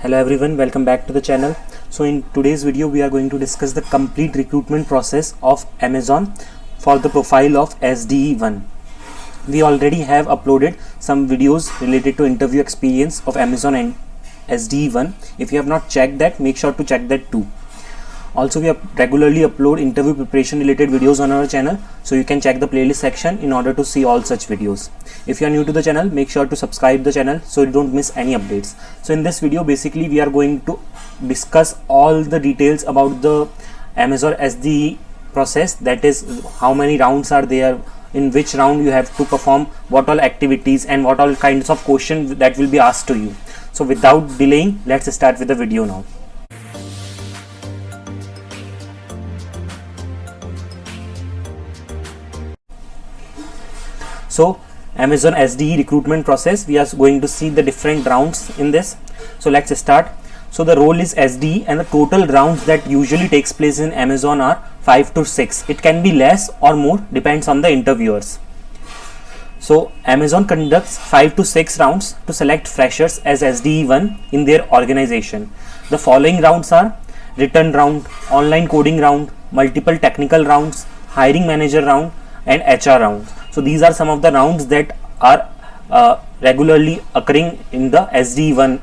Hello everyone, welcome back to the channel. So in today's video we are going to discuss the complete recruitment process of Amazon for the profile of SDE1. We already have uploaded some videos related to interview experience of Amazon and SDE1. If you have not checked that, make sure to check that too. Also, we regularly upload interview preparation related videos on our channel, so you can check the playlist section in order to see all such videos. If you are new to the channel, make sure to subscribe the channel so you don't miss any updates. So in this video, basically we are going to discuss all the details about the Amazon SDE process, that is how many rounds are there, in which round you have to perform what all activities and what all kinds of questions that will be asked to you. So without delaying, let's start with the video now. So Amazon SDE recruitment process, we are going to see the different rounds in this. So let's start. So the role is SDE and the total rounds that usually takes place in Amazon are 5 to 6. It can be less or more, depends on the interviewers. So Amazon conducts 5 to 6 rounds to select freshers as SDE1 in their organization. The following rounds are written round, online coding round, multiple technical rounds, hiring manager round and HR round. So these are some of the rounds that are regularly occurring in the SDE1.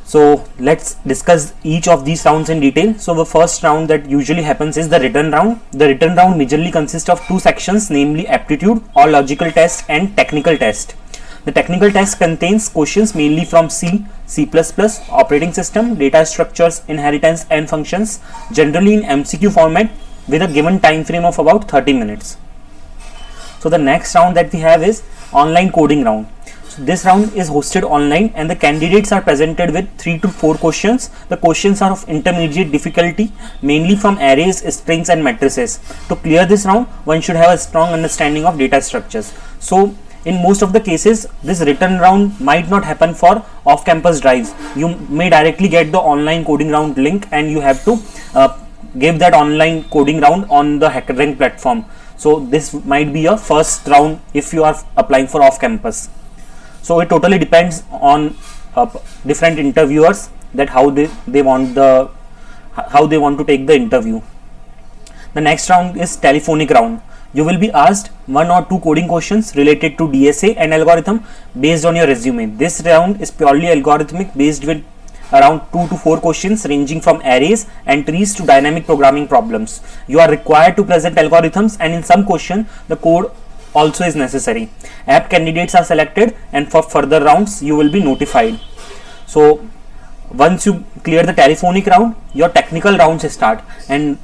So let's discuss each of these rounds in detail. So the first round that usually happens is the written round. The written round majorly consists of two sections, namely aptitude or logical test and technical test. The technical test contains questions mainly from C, C++, operating system, data structures, inheritance and functions, generally in MCQ format with a given time frame of about 30 minutes. So the next round that we have is online coding round. So this round is hosted online and the candidates are presented with 3 to 4 questions. The questions are of intermediate difficulty, mainly from arrays, strings and matrices. To clear this round, one should have a strong understanding of data structures. So in most of the cases, this written round might not happen for off-campus drives. You may directly get the online coding round link and you have to give that online coding round on the HackerRank platform. So this might be a first round if you are applying for off campus. So it totally depends on different interviewers that how they want to take the interview. The next round is telephonic round. You will be asked 1 or 2 coding questions related to DSA and algorithm based on your resume. This round is purely algorithmic, based with around 2 to 4 questions ranging from arrays and trees to dynamic programming problems. You are required to present algorithms and in some questions the code also is necessary. Apt candidates are selected and for further rounds you will be notified. So once you clear the telephonic round, your technical rounds start, and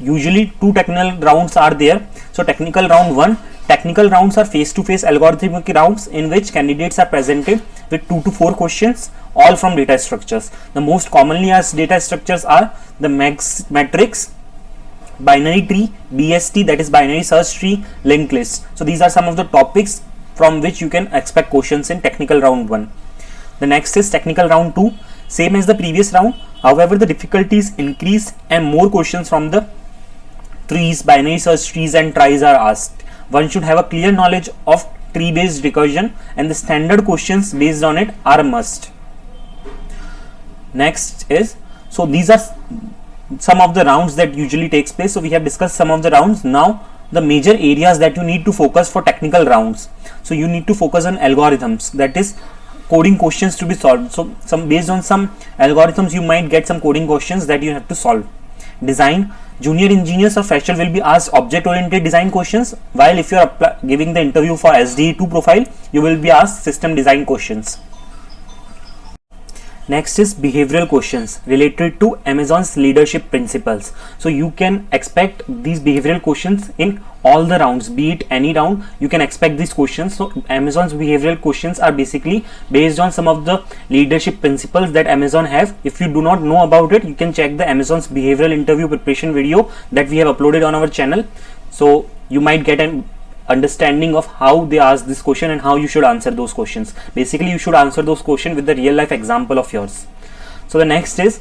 usually 2 technical rounds are there. So technical round 1, technical rounds are face-to-face algorithmic rounds in which candidates are presented with 2 to 4 questions, all from data structures. The most commonly asked data structures are the matrix, binary tree, BST, that is binary search tree, linked list. So these are some of the topics from which you can expect questions in technical round 1. The next is technical round 2, same as the previous round. However, the difficulty is increased and more questions from the trees, binary search trees and tries are asked. One should have a clear knowledge of tree based recursion and the standard questions based on it are a must. Next is, so these are some of the rounds that usually takes place. So we have discussed some of the rounds. Now the major areas that you need to focus for technical rounds. So you need to focus on algorithms, that is coding questions to be solved. So based on some algorithms you might get some coding questions that you have to solve. Design, junior engineers or fresher will be asked object oriented design questions, while if you are giving the interview for SDE2 profile, you will be asked system design questions. Next is behavioral questions related to Amazon's leadership principles. So you can expect these behavioral questions in all the rounds, be it any round, you can expect these questions. So Amazon's behavioral questions are basically based on some of the leadership principles that Amazon have. If you do not know about it, you can check the Amazon's behavioral interview preparation video that we have uploaded on our channel. So you might get an understanding of how they ask this question and how you should answer those questions. Basically you should answer those questions with the real life example of yours. So the next is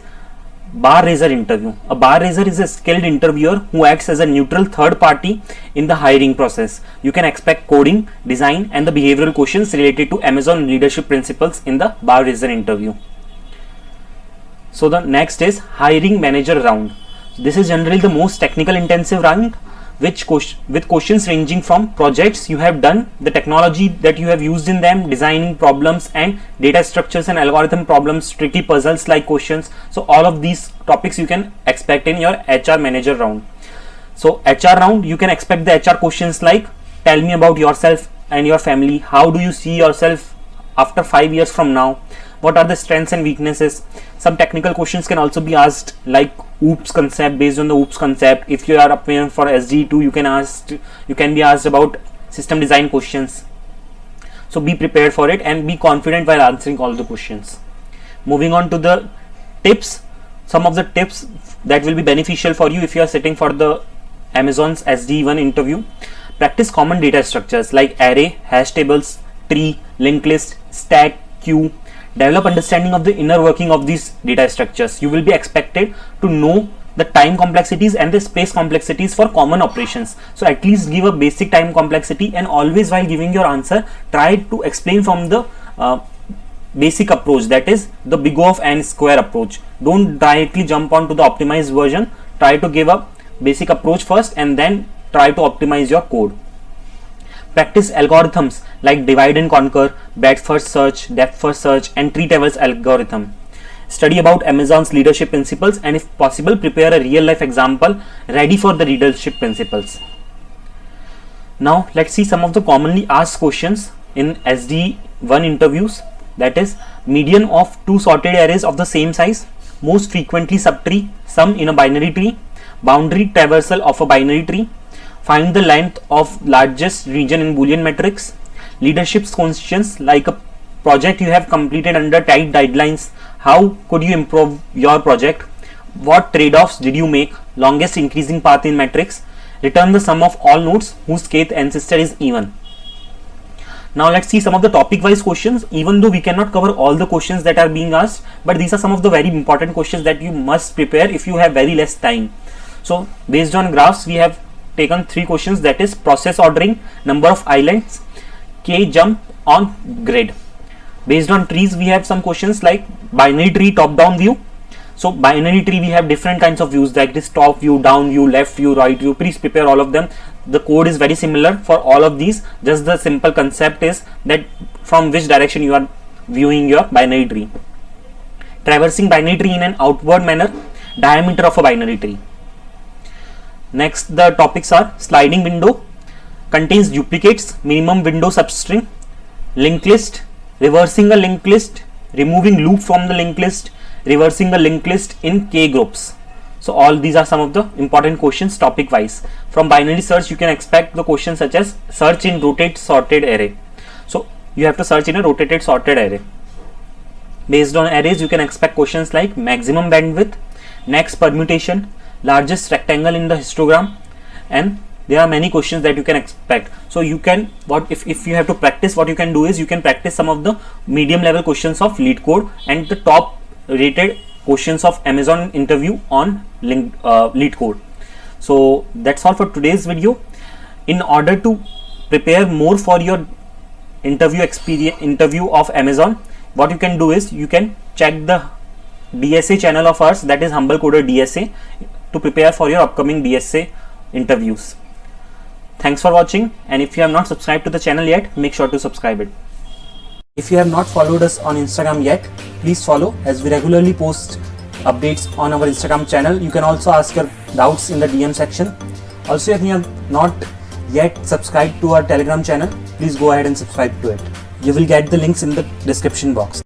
bar raiser interview. A bar raiser is a skilled interviewer who acts as a neutral third party in the hiring process. You can expect coding, design and the behavioral questions related to Amazon leadership principles in the bar raiser interview. So the next is hiring manager round. This is generally the most technical intensive round, with questions ranging from projects you have done, the technology that you have used in them, designing problems and data structures and algorithm problems, tricky puzzles like questions. So all of these topics you can expect in your HR manager round. So HR round, you can expect the HR questions like, tell me about yourself and your family. How do you see yourself after 5 years from now? What are the strengths and weaknesses? Some technical questions can also be asked, like OOPS concept. Based on the OOPS concept, if you are applying for SDE2, you can be asked about system design questions. So be prepared for it and be confident while answering all the questions. Moving on to the tips, some of the tips that will be beneficial for you if you are sitting for the Amazon's SDE1 interview. Practice common data structures like array, hash tables, tree, linked list, stack, queue. Develop understanding of the inner working of these data structures. You will be expected to know the time complexities and the space complexities for common operations. So at least give a basic time complexity, and always while giving your answer, try to explain from the basic approach, that is the big O of n square approach. Don't directly jump on to the optimized version. Try to give a basic approach first and then try to optimize your code. Practice algorithms like divide and conquer, breadth first search, depth first search, and tree tables algorithm. Study about Amazon's leadership principles, and if possible, prepare a real life example ready for the leadership principles. Now let's see some of the commonly asked questions in SDE1 interviews. That is, median of two sorted arrays of the same size, most frequently subtree, sum in a binary tree, boundary traversal of a binary tree, find the length of largest region in Boolean matrix, leadership questions like a project you have completed under tight deadlines. How could you improve your project? What trade-offs did you make? Longest increasing path in matrix. Return the sum of all nodes whose kth ancestor is even. Now let's see some of the topic wise questions. Even though we cannot cover all the questions that are being asked, but these are some of the very important questions that you must prepare if you have very less time. So based on graphs, we have taken 3 questions, that is process ordering, number of islands, k jump on grid. Based on trees, we have some questions like binary tree top down view. So binary tree, we have different kinds of views, like this top view, down view, left view, right view. Please prepare all of them. The code is very similar for all of these, just the simple concept is that from which direction you are viewing your binary tree. Traversing binary tree in an outward manner, diameter of a binary tree. Next, the topics are sliding window, contains duplicates, minimum window substring, linked list, reversing a linked list, removing loop from the linked list, reversing a linked list in k groups. So all these are some of the important questions topic wise. From binary search, you can expect the questions such as search in rotate sorted array. So you have to search in a rotated sorted array. Based on arrays, you can expect questions like maximum bandwidth, next permutation, largest rectangle in the histogram, and there are many questions that you can expect. So you can, if you have to practice, what you can do is you can practice some of the medium level questions of LeetCode and the top rated questions of Amazon interview on LeetCode. So that's all for today's video. In order to prepare more for your interview of Amazon, what you can do is you can check the DSA channel of ours, that is Humble Coder DSA, to prepare for your upcoming DSA interviews. Thanks for watching, and if you have not subscribed to the channel yet, make sure to subscribe it. If you have not followed us on Instagram yet, please follow, as we regularly post updates on our Instagram channel. You can also ask your doubts in the DM section. Also, if you have not yet subscribed to our Telegram channel, please go ahead and subscribe to it. You will get the links in the description box.